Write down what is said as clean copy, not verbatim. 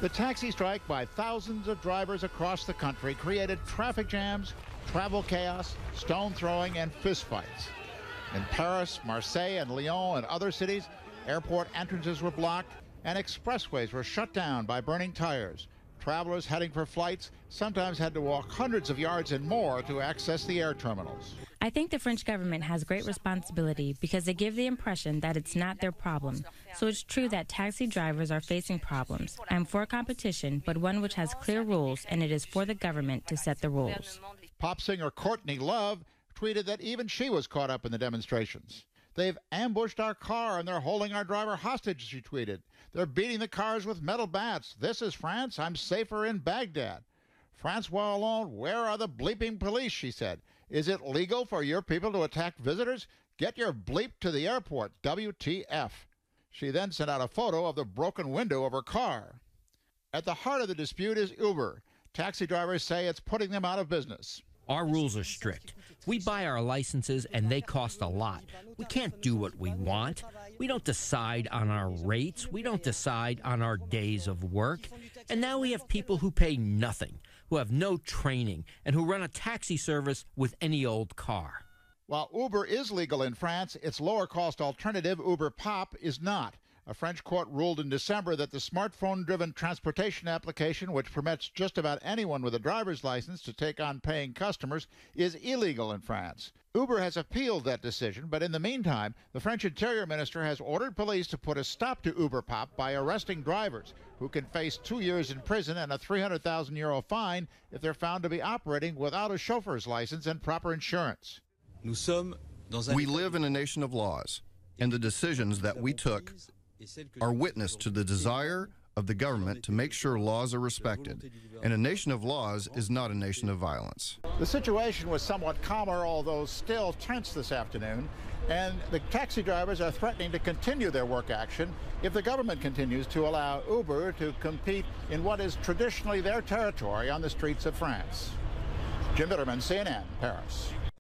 The taxi strike by thousands of drivers across the country created traffic jams, travel chaos, stone throwing, and fistfights. In Paris, Marseille, and Lyon and other cities, airport entrances were blocked and expressways were shut down by burning tires. Travelers heading for flights sometimes had to walk hundreds of yards and more to access the air terminals. I think the French government has great responsibility because they give the impression that it's not their problem. So it's true that taxi drivers are facing problems. I'm for competition, but one which has clear rules, and it is for the government to set the rules. Pop singer Courtney Love tweeted that even she was caught up in the demonstrations. They've ambushed our car and they're holding our driver hostage, she tweeted. They're beating the cars with metal bats. This is France. I'm safer in Baghdad. Francois Hollande, where are the bleeping police, she said. Is it legal for your people to attack visitors? Get your bleep to the airport, WTF. She then sent out a photo of the broken window of her car. At the heart of the dispute is Uber. Taxi drivers say it's putting them out of business. Our rules are strict. We buy our licenses and they cost a lot. We can't do what we want. We don't decide on our rates. We don't decide on our days of work. And now we have people who pay nothing, who have no training, and who run a taxi service with any old car. While Uber is legal in France, its lower-cost alternative, Uber Pop, is not. A French court ruled in December that the smartphone-driven transportation application, which permits just about anyone with a driver's license to take on paying customers, is illegal in France. Uber has appealed that decision, but in the meantime, the French Interior Minister has ordered police to put a stop to Uber Pop by arresting drivers, who can face 2 years in prison and a €300,000 fine if they're found to be operating without a chauffeur's license and proper insurance. We live in a nation of laws, and the decisions that we took are witness to the desire of the government to make sure laws are respected. And a nation of laws is not a nation of violence. The situation was somewhat calmer, although still tense this afternoon, and the taxi drivers are threatening to continue their work action if the government continues to allow Uber to compete in what is traditionally their territory on the streets of France. Jim Bitterman, CNN, Paris.